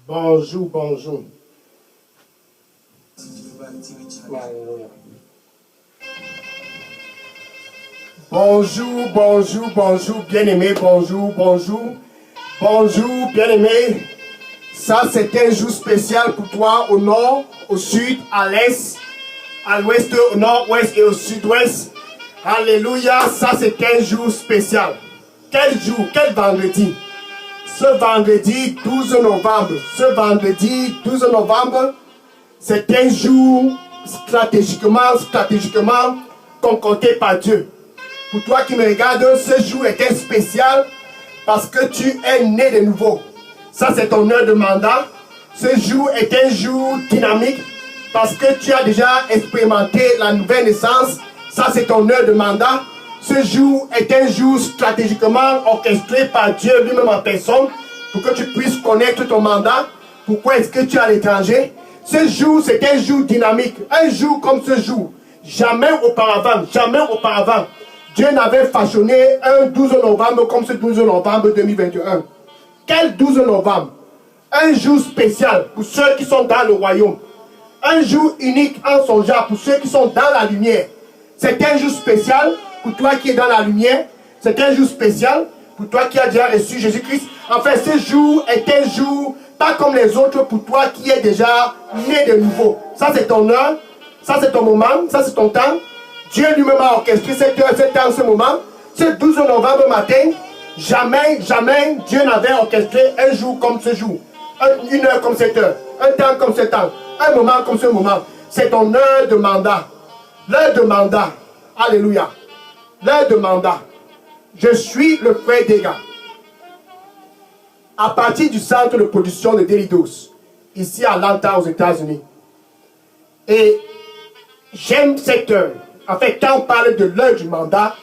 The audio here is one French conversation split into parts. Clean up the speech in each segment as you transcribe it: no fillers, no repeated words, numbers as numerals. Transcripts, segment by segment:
Bonjour, bonjour. Bonjour, bonjour, bonjour, bien-aimé, bonjour, bonjour. Bonjour, bien-aimé. Ça, c'est un jour spécial pour toi au nord, au sud, à l'est, à l'ouest, au nord-ouest et au sud-ouest. Alléluia, ça, c'est un jour spécial. Quel jour, quel vendredi? Ce vendredi 12 novembre, c'est un jour stratégiquement concocté par Dieu. Pour toi qui me regardes, ce jour est un spécial parce que tu es né de nouveau. Ça, c'est ton heure de mandat. Ce jour est un jour dynamique parce que tu as déjà expérimenté la nouvelle naissance. Ça, c'est ton heure de mandat. Ce jour est un jour stratégiquement orchestré par Dieu lui-même en personne pour que tu puisses connaître ton mandat. Pourquoi est-ce que tu es à l'étranger? Ce jour, c'est un jour dynamique. Un jour comme ce jour. Jamais auparavant, Dieu n'avait façonné un 12 novembre comme ce 12 novembre 2021. Quel 12 novembre? Un jour spécial pour ceux qui sont dans le royaume. Un jour unique en son genre pour ceux qui sont dans la lumière. C'est un jour spécial pour toi qui es dans la lumière. C'est un jour spécial pour toi qui as déjà reçu Jésus-Christ. En fait, ce jour est un jour pas comme les autres pour toi qui es déjà né de nouveau. Ça, c'est ton heure. Ça, c'est ton moment. Ça, c'est ton temps. Dieu lui-même a orchestré cette heure, cet temps, ce moment. Ce 12 novembre matin, jamais Dieu n'avait orchestré un jour comme ce jour. Une heure comme cette heure. Un temps comme ce temps. Un moment comme ce moment. C'est ton heure de mandat. L'heure de mandat. Alléluia. L'heure de mandat. Je suis le frère des gars. À partir du centre de production de Delidos, ici à Atlanta, aux États-Unis. Et j'aime cette heure. En fait, quand on parle de l'heure du mandat,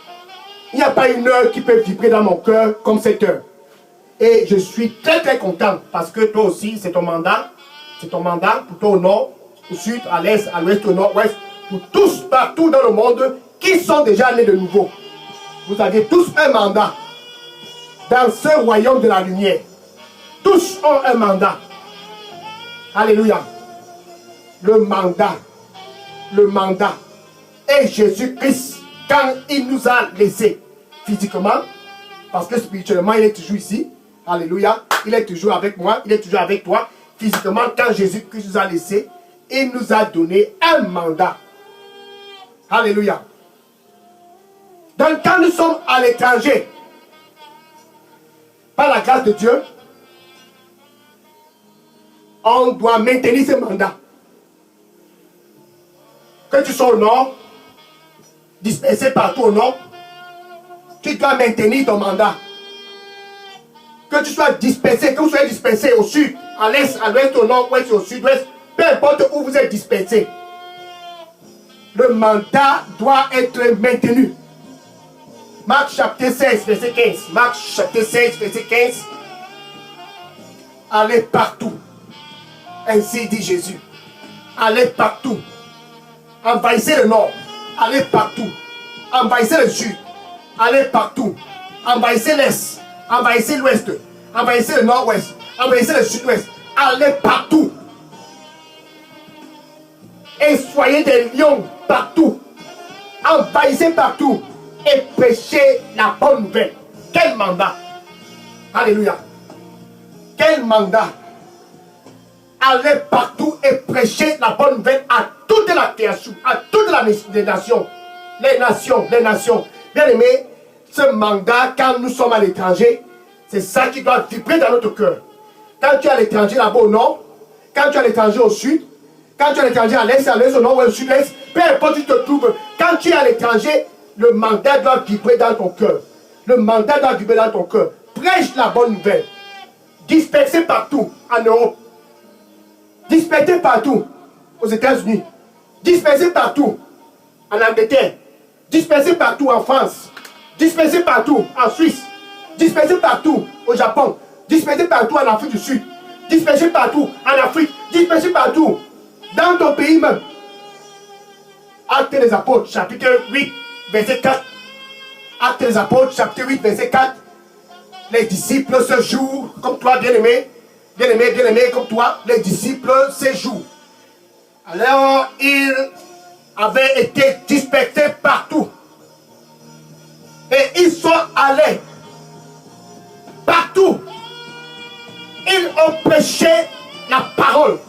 il n'y a pas une heure qui peut vibrer dans mon cœur comme cette heure. Et je suis très très content parce que toi aussi, c'est ton mandat. C'est ton mandat pour toi au nord, au sud, à l'est, à l'ouest, au nord-ouest. Pour tous partout dans le monde qui sont déjà nés de nouveau. Vous avez tous un mandat dans ce royaume de la lumière. Tous ont un mandat. Alléluia. Le mandat. Le mandat. Et Jésus-Christ, quand il nous a laissés physiquement, parce que spirituellement, il est toujours ici. Alléluia. Il est toujours avec moi. Il est toujours avec toi. Physiquement, quand Jésus-Christ nous a laissés, il nous a donné un mandat. Alléluia. Donc, quand nous sommes à l'étranger, par la grâce de Dieu, on doit maintenir ce mandat. Que tu sois au nord, dispersé partout au nord, tu dois maintenir ton mandat. Que tu sois dispersé, que vous soyez dispersé au sud, à l'est, à l'ouest, au nord-ouest, au sud-ouest, peu importe où vous êtes dispersé, le mandat doit être maintenu. Marc chapitre 16, verset 15. Marc chapitre 16, verset 15. Allez partout. Ainsi dit Jésus. Allez partout. Envahissez le nord. Allez partout. Envahissez le sud. Allez partout. Envahissez l'est. Envahissez l'ouest. Envahissez le nord-ouest. Envahissez le sud-ouest. Allez partout. Et soyez des lions partout. Envahissez partout. Et prêchez la bonne nouvelle. Quel mandat. Alléluia. Quel mandat. Allez partout et prêchez la bonne nouvelle à toute la création, à toutes les nations. Les nations. Bien aimé, ce mandat, quand nous sommes à l'étranger, c'est ça qui doit vibrer dans notre cœur. Quand tu es à l'étranger là-bas au nord, quand tu es à l'étranger au sud, quand tu es à l'étranger à l'est, au nord ou au sud-est, peu importe où tu te trouves, quand tu es à l'étranger, le mandat doit vibrer dans ton cœur. Le mandat doit vibrer dans ton cœur. Prêche la bonne nouvelle. Dispersez partout en Europe. Dispersez partout aux États-Unis. Dispersez partout en Angleterre. Dispersez partout en France. Dispersez partout en Suisse. Dispersez partout au Japon. Dispersez partout en Afrique du Sud. Dispersez partout en Afrique. Dispersez partout dans ton pays même. Actes des Apôtres, chapitre 8, verset 4. Actes des Apôtres, chapitre 8, verset 4. Les disciples ce jour, comme toi bien-aimé, bien-aimés comme toi, les disciples séjournent. Alors, ils avaient été dispersés partout. Et ils sont allés partout. Ils ont prêché la parole.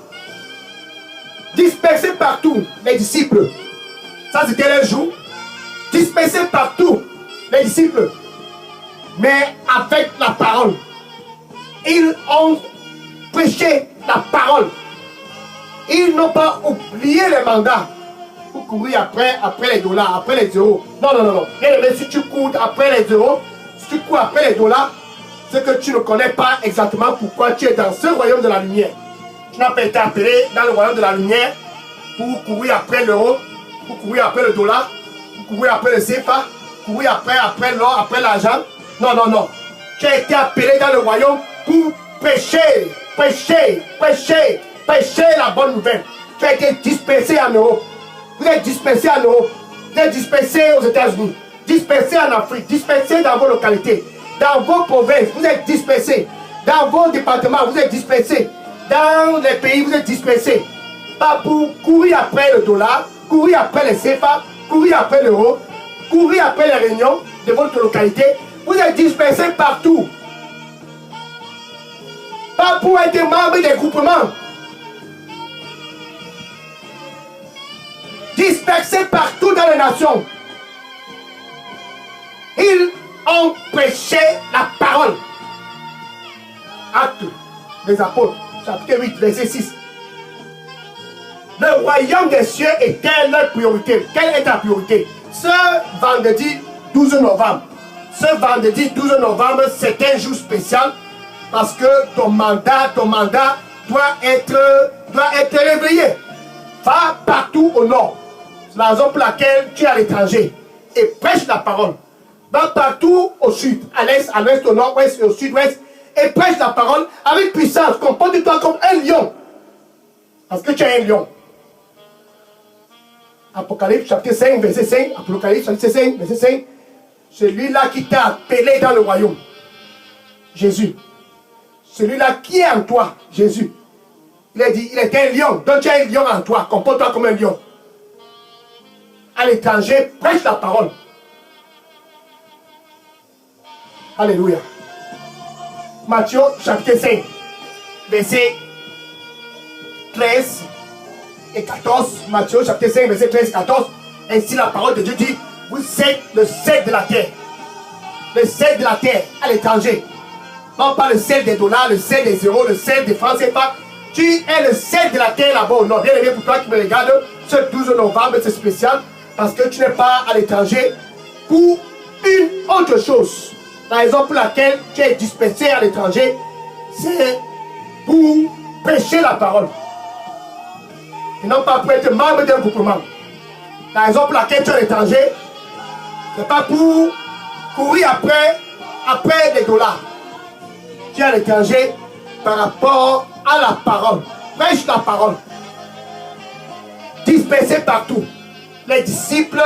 Dispersés partout, les disciples. Ça, c'était le jour. Dispersés partout, les disciples. Mais avec la parole. Ils ont prêché la parole. Ils n'ont pas oublié les mandats pour courir après les dollars, après les euros. Non. Mais si tu cours après les euros, si tu cours après les dollars, c'est que tu ne connais pas exactement pourquoi tu es dans ce royaume de la lumière. Tu n'as pas été appelé dans le royaume de la lumière pour courir après l'euro, pour courir après le dollar, pour courir après le CFA, courir après l'or, après l'argent. Non. Tu as été appelé dans le royaume pour prêcher la bonne nouvelle. Tu as été dispersé en Europe. Vous êtes dispersé en Europe. Vous êtes dispersé aux États-Unis. Dispersé en Afrique. Dispersé dans vos localités. Dans vos provinces. Vous êtes dispersés. Dans vos départements. Vous êtes dispersés. Dans les pays. Vous êtes dispersés. Pas pour courir après le dollar. Courir après les CFA. Courir après l'euro. Courir après les réunions de votre localité. Vous êtes dispersés partout. Pas pour être membre des groupements. Dispersés partout dans les nations. Ils ont prêché la parole. Actes des apôtres, chapitre 8, verset 6. Le royaume des cieux était leur priorité. Quelle est ta priorité? Ce vendredi 12 novembre. Ce vendredi 12 novembre, c'est un jour spécial parce que ton mandat doit être réveillé. Va partout au nord. C'est la raison pour laquelle tu es à l'étranger et prêche la parole. Va partout au sud, à l'est, à l'ouest, au nord-ouest et au sud-ouest et prêche la parole avec puissance. Comporte-toi comme un lion. Parce que tu es un lion. Apocalypse chapitre 5, verset 5. Apocalypse chapitre 5, verset 5. Celui-là qui t'a appelé dans le royaume. Jésus. Celui-là qui est en toi. Jésus. Il a dit, il est un lion. Donc tu as un lion en toi. Comporte-toi comme un lion. À l'étranger, prêche la parole. Alléluia. Matthieu chapitre 5, verset 13 et 14. Matthieu chapitre 5, verset 13 et 14. Ainsi la parole de Dieu dit, vous êtes le sel de la terre. Le sel de la terre à l'étranger. Non pas le sel des dollars, le sel des euros, le sel des francs CFA. Tu es le sel de la terre là-bas au nord. Bien aimé pour toi qui me regarde, ce 12 novembre, c'est spécial. Parce que tu n'es pas à l'étranger pour une autre chose. La raison pour laquelle tu es dispersé à l'étranger, c'est pour prêcher la parole. Et non pas pour être membre d'un groupement. La raison pour laquelle tu es à l'étranger, ce n'est pas pour courir après les dollars. Tu es à l'étranger par rapport à la parole. Prêche la parole. Dispersé partout. Les disciples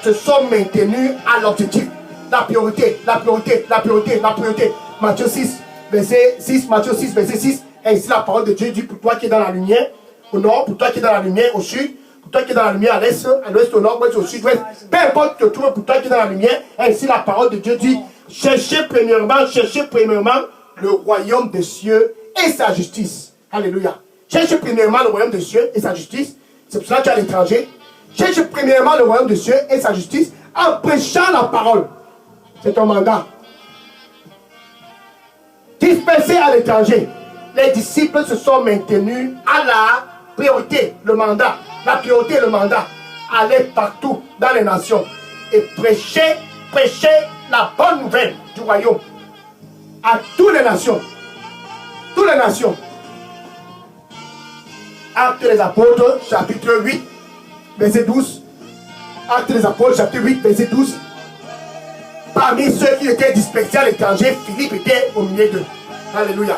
se sont maintenus à l'objectif. La priorité. Matthieu 6, verset 6. Matthieu 6, verset 6. Ainsi la parole de Dieu dit pour toi qui es dans la lumière, au nord, pour toi qui es dans la lumière, au sud, pour toi qui es dans la lumière, à l'est, au nord, ouest, au sud, ouest. Peu importe que tu te trouves, pour toi qui es dans la lumière, ainsi la parole de Dieu dit, cherchez premièrement le royaume des cieux et sa justice. Alléluia. Cherchez premièrement le royaume des cieux et sa justice. C'est pour ça que tu es à l'étranger. Cherche premièrement le royaume des cieux et sa justice en prêchant la parole. C'est ton mandat. Dispersés à l'étranger, les disciples se sont maintenus à la priorité, le mandat. La priorité, le mandat. Aller partout dans les nations et prêcher la bonne nouvelle du royaume à toutes les nations. Toutes les nations. Actes des apôtres, chapitre 8. Verset 12. Actes des apôtres, chapitre 8, verset 12. Parmi ceux qui étaient dispersés à l'étranger, Philippe était au milieu d'eux. Alléluia.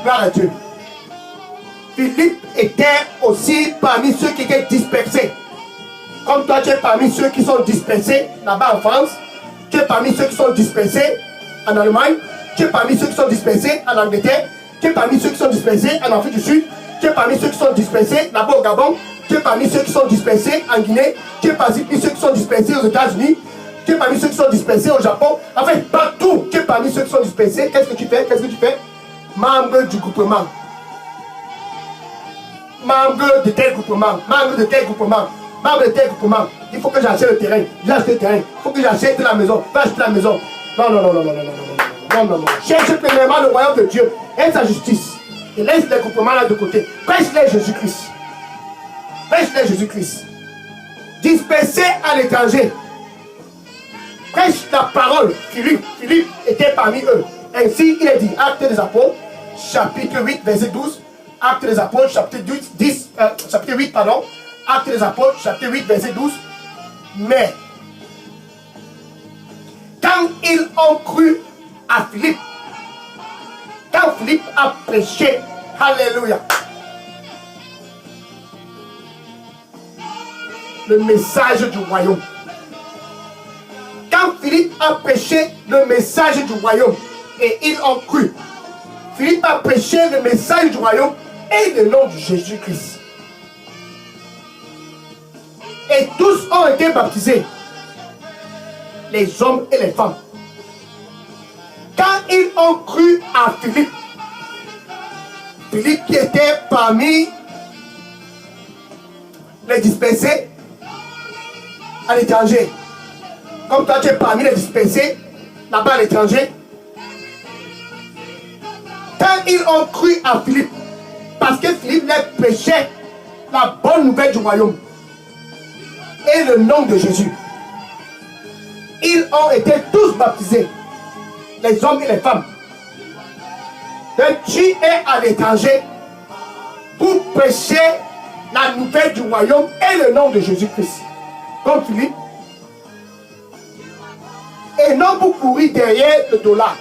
Gloire à Dieu. Philippe était aussi parmi ceux qui étaient dispersés. Comme toi, tu es parmi ceux qui sont dispersés là-bas en France. Tu es parmi ceux qui sont dispersés en Allemagne. Tu es parmi ceux qui sont dispersés en Angleterre. Tu es parmi ceux qui sont dispersés en Afrique du Sud. Tu es parmi ceux qui sont dispersés là-bas au Gabon. Tu es parmi ceux qui sont dispersés en Guinée. Tu es parmi ceux qui sont dispersés aux États-Unis. Tu es parmi ceux qui sont dispersés au Japon. Enfin, partout, tu es parmi ceux qui sont dispersés. Qu'est-ce que tu fais? Qu'est-ce que tu fais? Membre du groupement. Membre de tel groupement. Membre de tel groupement. Membre de tel groupement. Il faut que j'achète le terrain. J'ai acheté le terrain. Il faut que j'achète la maison. Va acheter la maison. Non, non, non, non, non, non, non, non, non, non, non. Cherche premièrement le royaume de Dieu et sa justice. Et laisse les groupements là de côté. Prêche-les Jésus-Christ. Prêche-les Jésus-Christ. Dispersés à l'étranger. Prêche la parole. Philippe était parmi eux. Ainsi, il est dit, Actes des Apôtres, chapitre 8, verset 12. Actes des Apôtres, chapitre 8, pardon. Actes des Apôtres, chapitre 8, verset 12. Mais, quand ils ont cru à Philippe, quand Philippe a prêché, alléluia, le message du royaume. Quand Philippe a prêché le message du royaume et ils ont cru, Philippe a prêché le message du royaume et le nom de Jésus-Christ. Et tous ont été baptisés, les hommes et les femmes. Quand ils ont cru à Philippe, Philippe qui était parmi les dispersés à l'étranger, comme toi tu es parmi les dispersés là-bas à l'étranger, quand ils ont cru à Philippe, parce que Philippe leur prêchait la bonne nouvelle du royaume et le nom de Jésus, ils ont été tous baptisés, les hommes et les femmes. Donc tu es à l'étranger pour prêcher la nouvelle du royaume et le nom de Jésus-Christ, comme Philippe, et non pour courir derrière le dollar.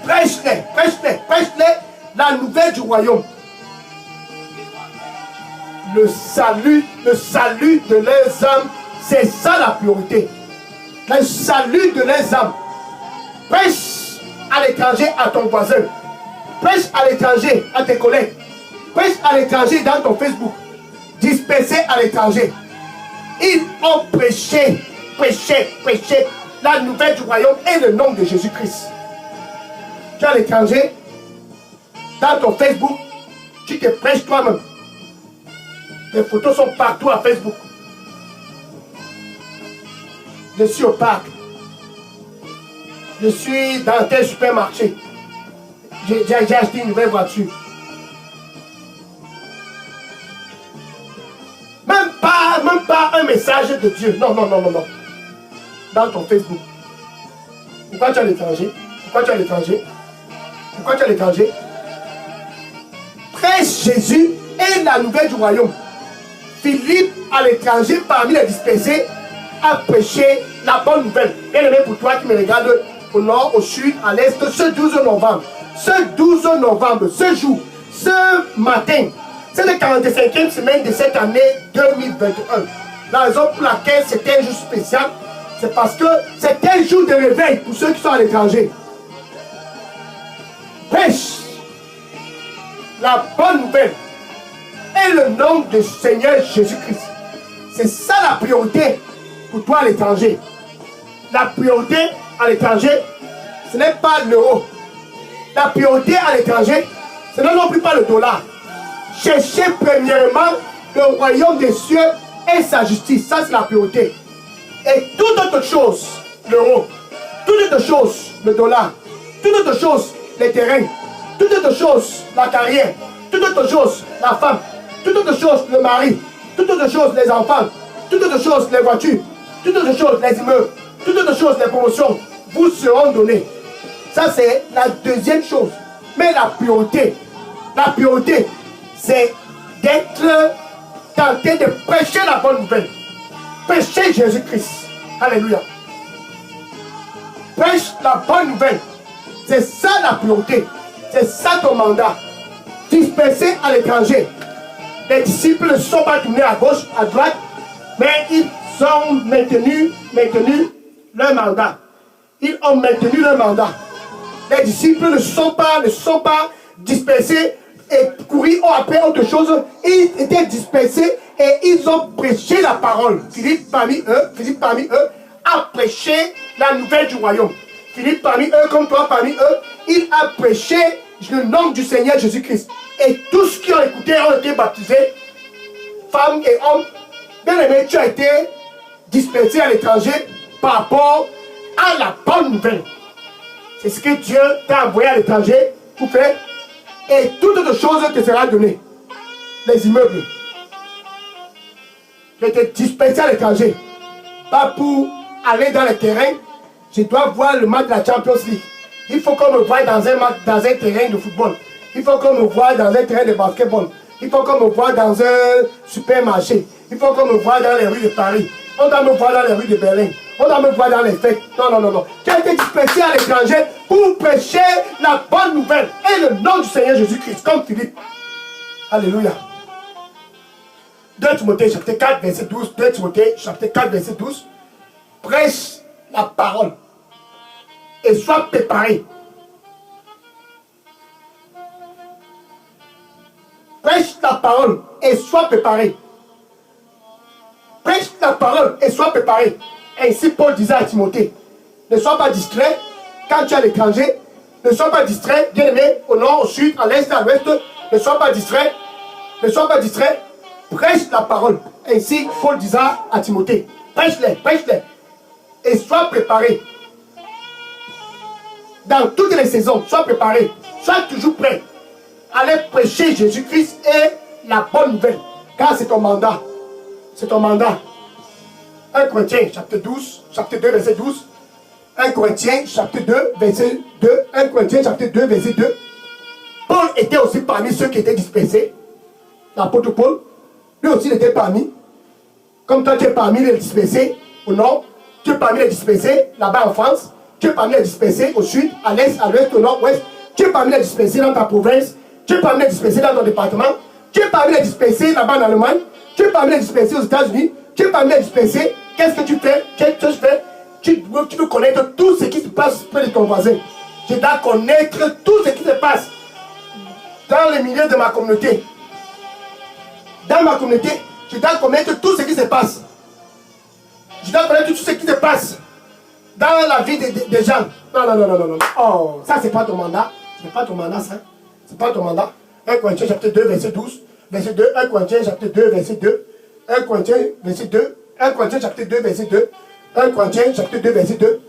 Prêche-les la nouvelle du royaume. Le salut de leurs âmes, c'est ça la priorité. Le salut de leurs âmes. Prêche à l'étranger à ton voisin. Prêche à l'étranger à tes collègues. Prêche à l'étranger dans ton Facebook. Dispersé à l'étranger. Ils ont prêché la nouvelle du royaume et le nom de Jésus-Christ. Tu es à l'étranger, dans ton Facebook, tu te prêches toi-même. Les photos sont partout à Facebook. Je suis au parc. Je suis dans tel supermarché. J'ai acheté une nouvelle voiture. Même pas un message de Dieu. Non. Dans ton Facebook. Pourquoi tu es à l'étranger? Prêche Jésus et la nouvelle du royaume. Philippe, à l'étranger, parmi les dispersés, a prêché la bonne nouvelle. Bien aimé pour toi qui me regarde au nord, au sud, à l'est, ce 12 novembre. Ce jour, ce matin, c'est la 45e semaine de cette année 2021. La raison pour laquelle c'était un jour spécial, c'est parce que c'est un jour de réveil pour ceux qui sont à l'étranger. Prêche la bonne nouvelle et le nom du Seigneur Jésus-Christ. C'est ça la priorité pour toi à l'étranger. La priorité à l'étranger, ce n'est pas l'euro. La priorité à l'étranger, ce n'est non plus pas le dollar. Cherchez premièrement le royaume des cieux et sa justice. Ça, c'est la priorité. Et toute autre chose, l'euro, toute autre chose, le dollar, toute autre chose, les terrains, toute autre chose, la carrière, toute autre chose, la femme, toute autre chose, le mari, toute autre chose, les enfants, toute autre chose, les voitures, toute autre chose, les immeubles, toute autre chose, les promotions, vous seront donnés. Ça, c'est la deuxième chose. Mais la priorité, c'est d'être tenté de prêcher la bonne nouvelle. Prêcher Jésus-Christ. Alléluia. Prêche la bonne nouvelle. C'est ça la priorité. C'est ça ton mandat. Dispersé à l'étranger. Les disciples ne sont pas tournés à gauche, à droite, mais ils ont maintenu leur mandat. Ils ont maintenu leur mandat. Les disciples ne sont pas dispersés et courir après autre chose. Ils étaient dispersés et ils ont prêché la parole. Philippe parmi eux, a prêché la nouvelle du royaume. Philippe parmi eux, comme toi parmi eux, il a prêché le nom du Seigneur Jésus-Christ. Et tous ceux qui ont écouté ont été baptisés, femmes et hommes. Bien aimé, tu as été dispersé à l'étranger par rapport à la bonne nouvelle. C'est ce que Dieu t'a envoyé à l'étranger pour faire. Et toute autre chose te sera donnée. Les immeubles. Tu as été dispersé à l'étranger. Pas pour aller dans les terrains. Je dois voir le match de la Champions League. Il faut qu'on me voie dans un terrain de football. Il faut qu'on me voie dans un terrain de basketball. Il faut qu'on me voie dans un supermarché. Il faut qu'on me voie dans les rues de Paris. On doit me voir dans les rues de Berlin. On doit me voir dans les fêtes. Non, non, non, non. Tu as été dispersé à l'étranger pour prêcher la bonne nouvelle et le nom du Seigneur Jésus-Christ, comme Philippe. Alléluia. 2 Timothée chapitre 4, verset 12. 2 Timothée chapitre 4, verset 12. Prêche la parole et sois préparé. Prêche la parole et sois préparé. Prêche la parole et sois préparé. Ainsi Paul disait à Timothée, ne sois pas distrait quand tu es à l'étranger. Ne sois pas distrait, bien aimé, au nord, au sud, à l'est, à l'ouest. Ne sois pas distrait. Ne sois pas distrait. Prêche la parole. Ainsi Paul disait à Timothée, prêche-les, prêche-les. Et sois préparé. Dans toutes les saisons, sois préparé. Sois toujours prêt. Allez prêcher Jésus-Christ et la bonne nouvelle. Car c'est ton mandat. C'est ton mandat. 1 Corinthiens chapitre 12, chapitre 2, verset 12. 1 Corinthiens chapitre 2, verset 2. 1 Corinthiens chapitre 2, verset 2. Paul était aussi parmi ceux qui étaient dispersés. L'apôtre Paul, lui aussi il était parmi. Comme toi tu es parmi les dispersés au nord, tu es parmi les dispersés là-bas en France, tu es parmi les dispersés au sud, à l'est, à l'ouest, au nord, ouest, tu es parmi les dispersés dans ta province, tu es parmi les dispersés dans ton département, tu es parmi les dispersés là-bas en Allemagne, tu es parmi les dispersés aux États-Unis, tu es parmi les dispersés. Qu'est-ce que tu fais? Tu veux connaître tout ce qui se passe près de ton voisin. Je dois connaître tout ce qui se passe dans le milieu de ma communauté. Dans ma communauté, je dois connaître tout ce qui se passe. Je dois connaître tout ce qui se passe dans la vie des gens. Non, non, non, non, non, non. Oh, ça, c'est pas ton mandat. C'est pas ton mandat, ça. C'est pas ton mandat. 1 Corinthiens chapitre 2, verset 12. Verset 2. 1 Corinthiens chapitre 2, verset 2. 1 Corinthiens, verset 2. 1 Corinthiens chapitre 2, verset 2. 1 Corinthiens chapitre 2, verset 2.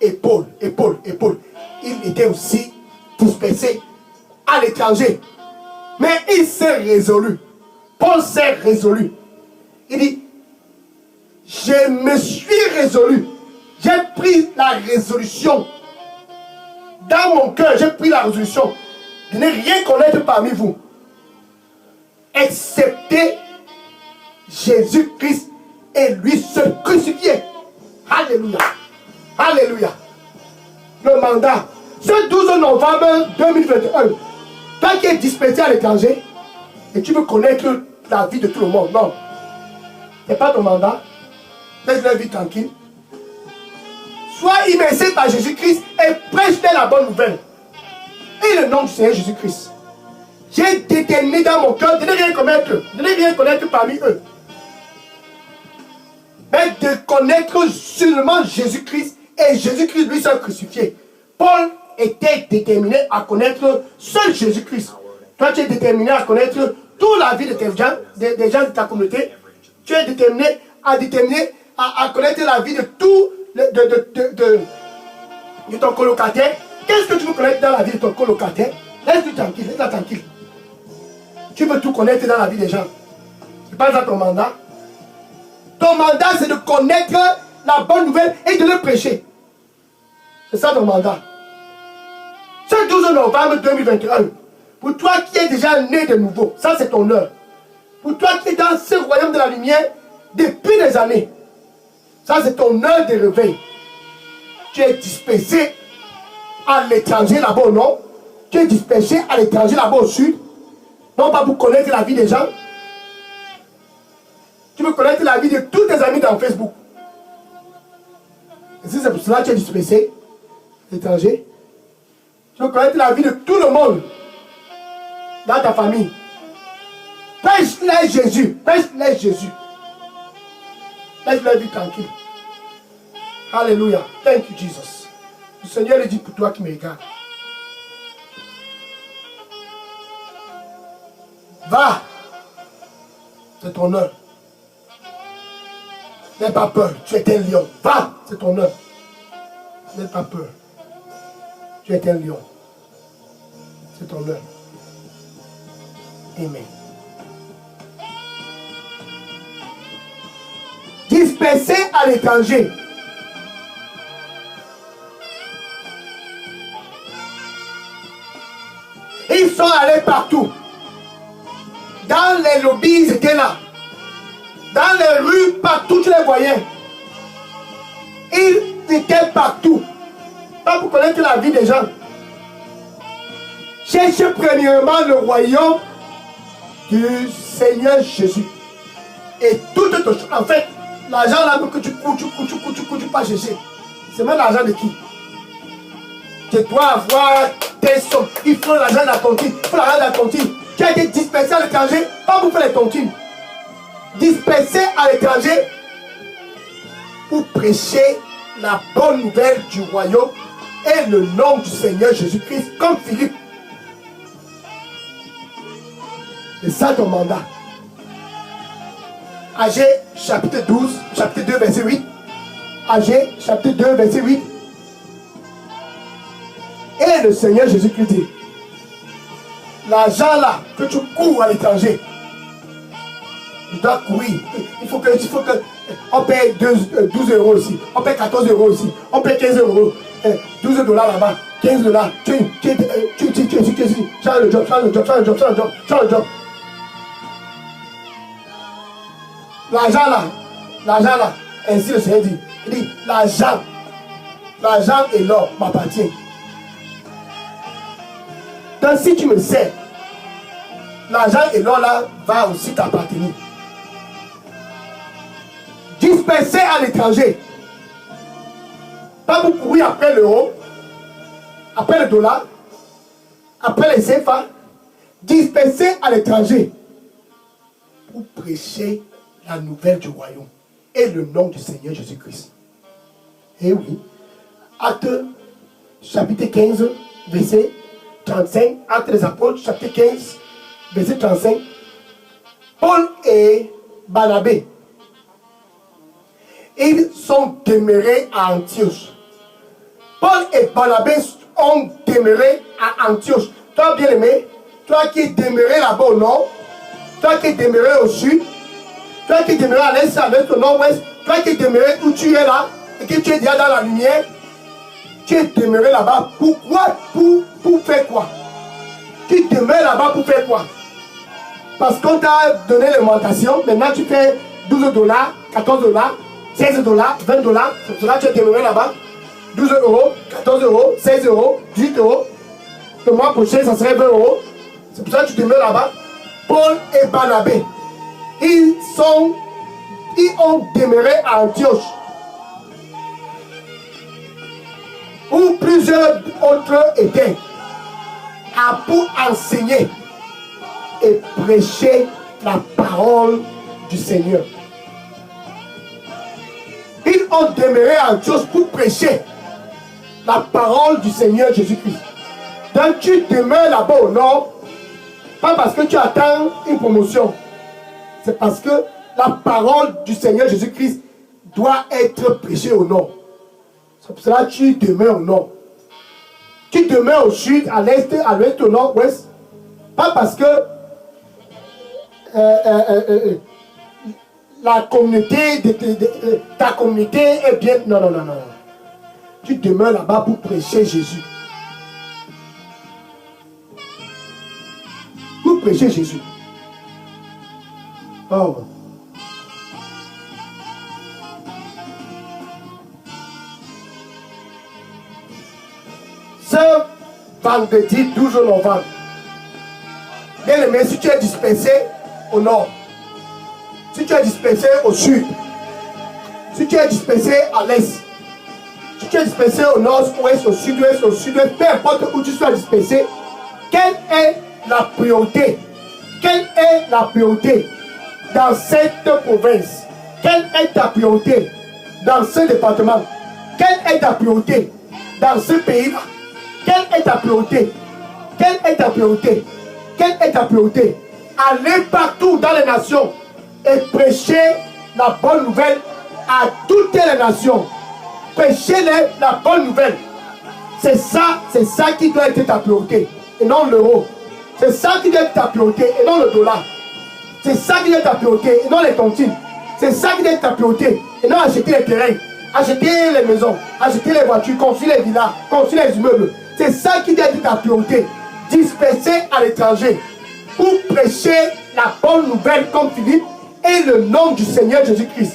Et Paul, il était aussi dispersé à l'étranger. Mais il s'est résolu. Paul s'est résolu. Il dit, je me suis résolu. J'ai pris la résolution. Dans mon cœur, j'ai pris la résolution de ne rien connaître parmi vous. Excepté Jésus-Christ et lui seul crucifié. Alléluia. Alléluia. Le mandat. Ce 12 novembre 2021, toi qui es dispersé à l'étranger et tu veux connaître la vie de tout le monde, non. Ce n'est pas ton mandat. Laisse leur vie tranquille. Sois immersé par Jésus-Christ et prêche-leur la bonne nouvelle. Et le nom du Seigneur Jésus-Christ. J'ai déterminé dans mon cœur de ne rien connaître parmi eux. Mais de connaître seulement Jésus-Christ et Jésus-Christ lui seul crucifié. Paul était déterminé à connaître seul Jésus-Christ. Toi, tu es déterminé à connaître toute la vie de tes gens, des gens de ta communauté. Tu es déterminé à connaître la vie de tout de ton colocataire. Qu'est-ce que tu veux connaître dans la vie de ton colocataire? Laisse-le tranquille, laisse-la tranquille. Tu veux tout connaître dans la vie des gens. Ce n'est pas ça ton mandat. Ton mandat, c'est de connaître la bonne nouvelle et de le prêcher. C'est ça ton mandat. Ce 12 novembre 2021, pour toi qui es déjà né de nouveau, ça c'est ton heure. Pour toi qui es dans ce royaume de la lumière depuis des années, ça c'est ton heure de réveil. Tu es dispersé à l'étranger là-bas au nord. Tu es dispersé à l'étranger là-bas au sud. Non pas pour connaître la vie des gens. Tu veux connaître la vie de tous tes amis dans Facebook. Et si c'est pour cela que tu es dispersé à l'étranger, Tu veux connaître la vie de tout le monde dans ta famille. Prêche-les Jésus. Prêche-les Jésus. Laisse-les vivre tranquille. Alléluia. Thank you, Jesus. Le Seigneur le dit pour toi qui me regarde. Va. C'est ton heure. N'aie pas peur. Tu es un lion. Va. C'est ton heure. N'aie pas peur. Tu es un lion. C'est ton heure. Amen. Dispersés à l'étranger. Ils sont allés partout. Dans les lobbies, ils étaient là. Dans les rues, partout, tu les voyais. Ils étaient partout. Pas pour connaître la vie des gens. Cherchez premièrement le royaume du Seigneur Jésus. Et toutes les choses. En fait, l'argent là que tu cours, tu pas chercher. C'est même l'argent de qui? Tu dois avoir tes sommes. Il faut l'argent de la tontine. Il faut l'argent de la tontine. Tu as été dispersé à l'étranger, pas pour faire les tontines. Dispersé à l'étranger pour prêcher la bonne nouvelle du royaume et le nom du Seigneur Jésus-Christ, comme Philippe. C'est ça ton mandat. Agé chapitre 12, chapitre 2, verset 8. Agé chapitre 2, verset 8. Et le Seigneur Jésus-Christ dit, l'argent là que tu cours à l'étranger, tu dois courir. Il faut que on paye 12 euros ici, on paye 14 euros ici, on paye 15 euros, 12 dollars là-bas, 15 dollars. Tu change le job, change le job, change le job, change le job, change le job. L'argent là, ainsi le Seigneur dit, il dit, l'argent et l'or m'appartiennent. Donc si tu me sers, l'argent et l'or là va aussi t'appartenir. Dispersé à l'étranger. Pas pour courir après l'euro, après le dollar, après les CFA. Dispersé à l'étranger. Pour prêcher la nouvelle du royaume et le nom du Seigneur Jésus-Christ. Et oui, Actes chapitre 15, verset 35, Actes des Apôtres, chapitre 15, verset 35. Paul et Barnabé, ils sont demeurés à Antioche. Paul et Barnabé ont demeuré à Antioche. Toi, bien-aimé, toi qui es demeuré là-bas au nord, toi qui es demeuré au sud, toi qui es demeuré à l'est, à l'ouest, au nord-ouest, toi qui es demeuré où tu es là, et que tu es déjà dans la lumière, tu es demeuré là-bas. Pourquoi? Pour faire quoi? Tu demeures là-bas pour faire quoi? Parce qu'on t'a donné l'augmentation, maintenant tu fais 12 dollars, 14 dollars, 16 dollars, 20 dollars, c'est pour cela que tu es demeuré là-bas. 12 euros, 14 euros, 16 euros, 18 euros. Le mois prochain, ça serait 20 euros. C'est pour ça que tu demeures là-bas. Paul et Barnabé, ils ont demeuré à Antioche. Où plusieurs autres étaient pour enseigner et prêcher la parole du Seigneur. Ils ont demeuré à Antioche pour prêcher la parole du Seigneur Jésus-Christ. Donc tu demeures là-bas au nord, pas parce que tu attends une promotion, c'est parce que la parole du Seigneur Jésus-Christ doit être prêchée au nord. C'est pour cela que tu demeures au nord. Tu demeures au sud, à l'est, au nord-ouest, pas parce que la communauté, ta communauté est bien. Non. Tu demeures là-bas pour prêcher Jésus. Pour prêcher Jésus. Oh. Ce vendredi 12 novembre, bien aimé, si tu es dispersé au nord, si tu es dispersé au sud, si tu es dispersé à l'est, Si tu es dispersé au nord, au ouest, au sud-ouest, peu importe où tu sois dispersé, quelle est la priorité? Quelle est la priorité dans cette province? Quelle est ta priorité dans ce département? Quelle est ta priorité dans ce pays-là? Quelle est ta priorité? Quelle est ta priorité? Quelle est ta priorité? Aller partout dans les nations et prêcher la bonne nouvelle à toutes les nations. Prêchez-les la bonne nouvelle. C'est ça qui doit être ta priorité et non l'euro. C'est ça qui doit être ta priorité et non le dollar. C'est ça qui doit être ta priorité et non les tontines. C'est ça qui doit être ta priorité et non acheter les terrains, acheter les maisons, acheter les voitures, construire les villas, construire les immeubles. C'est ça qui doit être ta priorité. Disperser à l'étranger pour prêcher la bonne nouvelle comme Philippe et le nom du Seigneur Jésus-Christ.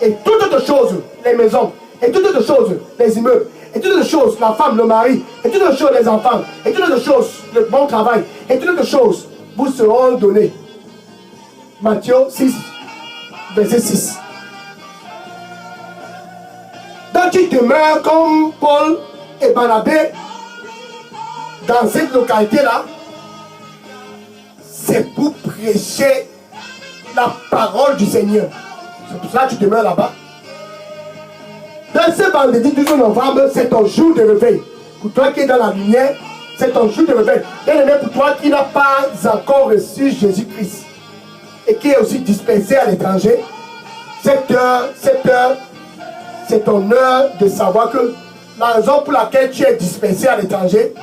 Et toutes autres choses, les maisons, et toutes autres choses, les immeubles, et toutes autres choses, la femme, le mari, et toutes autres choses, les enfants, et toutes autres choses, le bon travail, et toutes autres choses vous seront données. Matthieu 6, verset 6. Donc tu demeures comme Paul et Barnabé dans cette localité-là, c'est pour prêcher la parole du Seigneur. C'est pour ça que tu demeures là-bas. Dans ce vendredi 12 novembre, c'est ton jour de réveil. Pour toi qui es dans la lumière, c'est ton jour de réveil. Bien-aimé, pour toi qui n'as pas encore reçu Jésus-Christ et qui est aussi dispersé à l'étranger, cette heure, c'est ton heure de savoir que la raison pour laquelle tu es dispersé à l'étranger,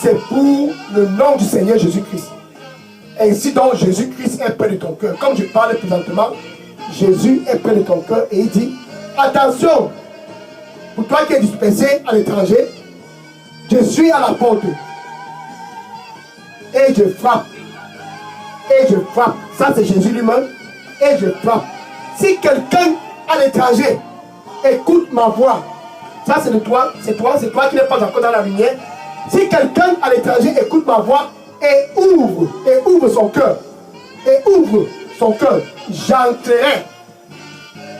c'est pour le nom du Seigneur Jésus-Christ. Ainsi donc, Jésus-Christ est près de ton cœur. Comme je parle présentement, Jésus est près de ton cœur et il dit, attention, pour toi qui es dispersé à l'étranger, je suis à la porte. Et je frappe. Et je frappe. Ça c'est Jésus lui-même. Et je frappe. Si quelqu'un à l'étranger écoute ma voix, ça c'est de toi, c'est toi qui n'es pas encore dans la lumière. Si quelqu'un à l'étranger écoute ma voix et ouvre son cœur, j'entrerai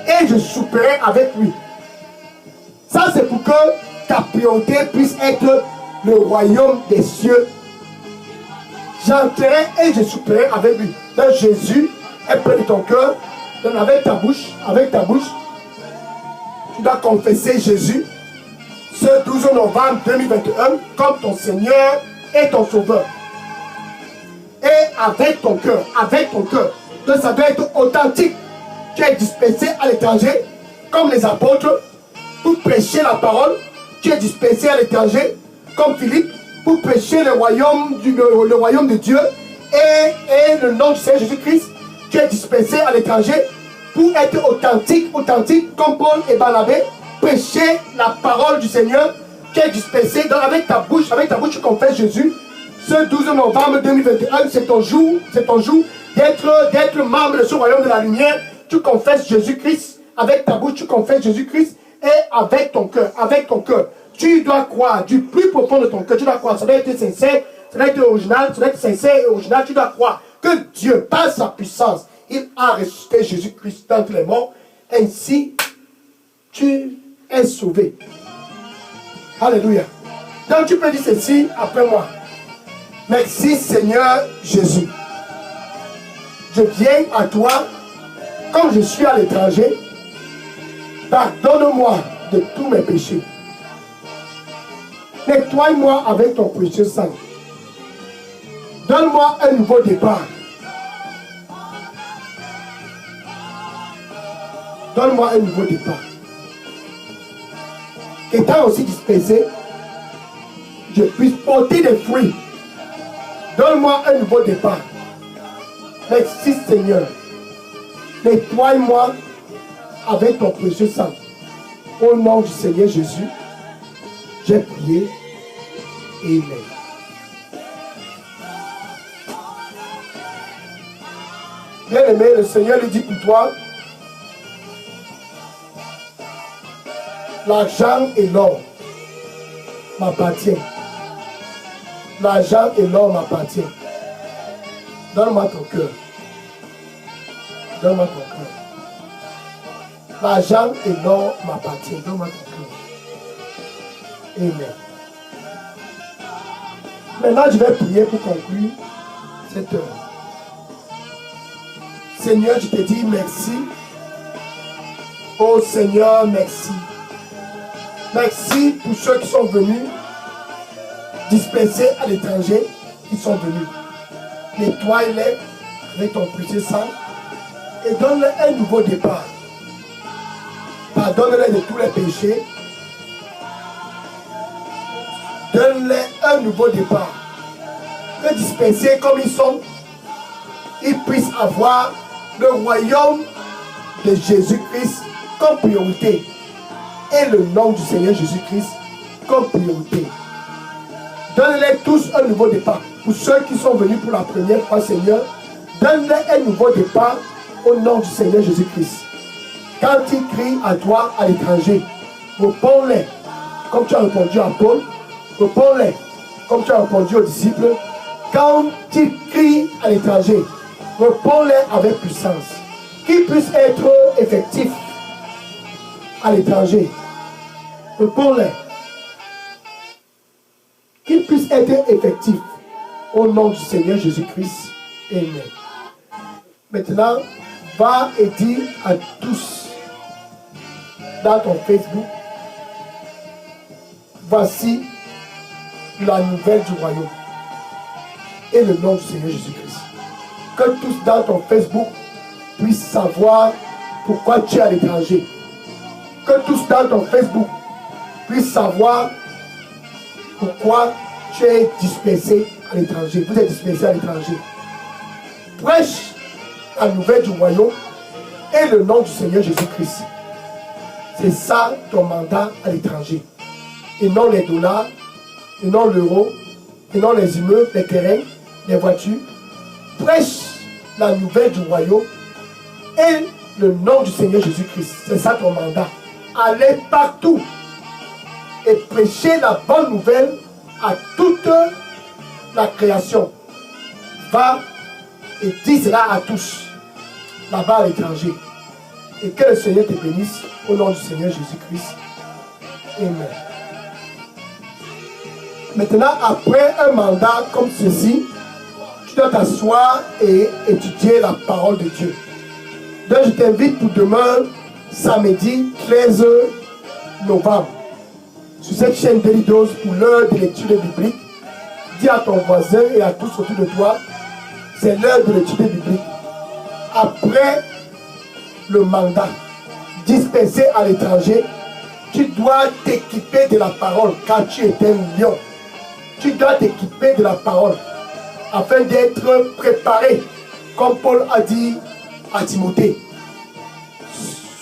et je souperai avec lui. Ça c'est pour que ta priorité puisse être le royaume des cieux. J'entrerai et je souperai avec lui. Donc Jésus est près de ton cœur. Donc avec ta bouche, tu dois confesser Jésus ce 12 novembre 2021 comme ton Seigneur et ton Sauveur. Et avec ton cœur. Donc ça doit être authentique. Tu es dispersé à l'étranger, comme les apôtres, pour prêcher la parole. Tu es dispersé à l'étranger, comme Philippe, pour prêcher le royaume de Dieu et le nom du Seigneur Jésus-Christ. Tu es dispersé à l'étranger pour être authentique, comme Paul et Barnabé, prêcher la parole du Seigneur. Tu es dispersé, donc avec ta bouche, tu confesses Jésus. Ce 12 novembre 2021, c'est ton jour d'être membre de ce royaume de la lumière. Tu confesses Jésus-Christ. Avec ta bouche, tu confesses Jésus-Christ. Et avec ton cœur, tu dois croire du plus profond de ton cœur. Tu dois croire, ça doit être sincère, ça doit être original, ça doit être sincère et original. Tu dois croire que Dieu, par sa puissance, il a ressuscité Jésus-Christ d'entre les morts. Ainsi, tu es sauvé. Alléluia. Donc tu peux dire ceci après moi. Merci Seigneur Jésus. Je viens à toi comme je suis à l'étranger. Pardonne-moi de tous mes péchés. Nettoie-moi avec ton précieux sang. Donne-moi un nouveau départ. Donne-moi un nouveau départ. Étant aussi dispersé, je puisse porter des fruits. Donne-moi un nouveau départ. Merci Seigneur. Nettoie-moi avec ton précieux sang. Au nom du Seigneur Jésus, j'ai prié. Amen. Bien-aimé, le Seigneur lui dit pour toi, l'argent et l'or m'appartiennent. L'argent et l'or m'appartiennent. Donne-moi ton cœur. Donne-moi ton cœur. L'argent et l'or m'appartiennent. Donne-moi ton cœur. Amen. Maintenant, je vais prier pour conclure cette heure. Seigneur, je te dis merci. Oh Seigneur, merci. Merci pour ceux qui sont venus dispersés à l'étranger, qui sont venus. Nettoie-les avec ton précieux sang et donne-leur un nouveau départ. Pardonne-les de tous les péchés. Donne-leur un nouveau départ. Que dispersés comme ils sont, ils puissent avoir le royaume de Jésus-Christ comme priorité et le nom du Seigneur Jésus-Christ comme priorité. Donne-les tous un nouveau départ. Pour ceux qui sont venus pour la première fois, Seigneur, donne-les un nouveau départ au nom du Seigneur Jésus-Christ. Quand ils crient à toi à l'étranger, réponds-les comme tu as répondu à Paul, réponds-les comme tu as répondu aux disciples. Quand ils crient à l'étranger, réponds-les avec puissance. Qu'ils puissent être effectifs à l'étranger. Réponds-les. Qu'ils puissent être effectifs au nom du Seigneur Jésus-Christ. Amen. Maintenant, va et dis à tous dans ton Facebook, voici la nouvelle du royaume et le nom du Seigneur Jésus-Christ. Que tous dans ton Facebook puissent savoir pourquoi tu es à l'étranger. Que tous dans ton Facebook puissent savoir pourquoi tu es dispersé à l'étranger. Vous êtes dispersé à l'étranger. Prêche la nouvelle du royaume et le nom du Seigneur Jésus-Christ. C'est ça ton mandat à l'étranger. Et non les dollars, et non l'euro, et non les immeubles, les terrains, les voitures. Prêche la nouvelle du royaume et le nom du Seigneur Jésus-Christ. C'est ça ton mandat. Allez partout et prêcher la bonne nouvelle à toute la création. Va et dis cela à tous, là-bas à l'étranger. Et que le Seigneur te bénisse au nom du Seigneur Jésus-Christ. Amen. Maintenant, après un mandat comme ceci, tu dois t'asseoir et étudier la parole de Dieu. Donc je t'invite pour demain, samedi 13 novembre, sur cette chaîne Delidos pour l'heure de l'étude biblique. Dis à ton voisin et à tous autour de toi, c'est l'heure de l'étude biblique. Après le mandat, dispersé à l'étranger, tu dois t'équiper de la parole car tu es un lion. Tu dois t'équiper de la parole afin d'être préparé, comme Paul a dit à Timothée.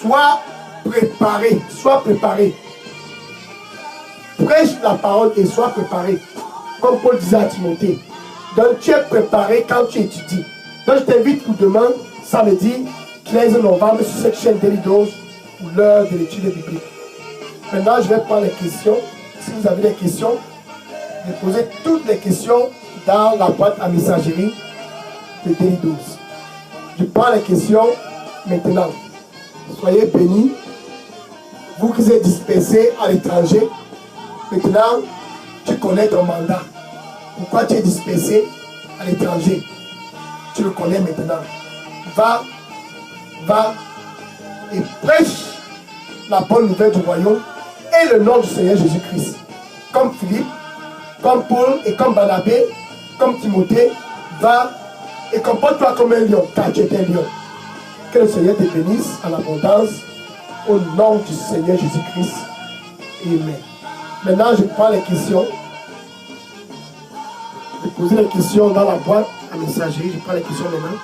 Sois préparé, sois préparé. Prêche la parole et sois préparé, comme Paul disait à Timothée. Donc tu es préparé quand tu étudies. Donc je t'invite pour demain, samedi 13 novembre, sur cette chaîne Delidos pour l'heure de l'étude biblique. Maintenant, je vais prendre les questions. Si vous avez des questions, déposez toutes les questions dans la boîte à messagerie de Delidos. Je prends les questions maintenant. Soyez bénis. Vous qui êtes dispersés à l'étranger, maintenant, tu connais ton mandat. Pourquoi tu es dispersé à l'étranger? Tu le connais maintenant. Va et prêche la bonne nouvelle du royaume et le nom du Seigneur Jésus-Christ. Comme Philippe, comme Paul et comme Barnabé, comme Timothée, va et comporte-toi comme un lion, car tu es un lion. Que le Seigneur te bénisse en abondance au nom du Seigneur Jésus-Christ. Amen. Maintenant, je prends les questions. Je pose les questions dans la boîte à messagerie. Je prends les questions maintenant.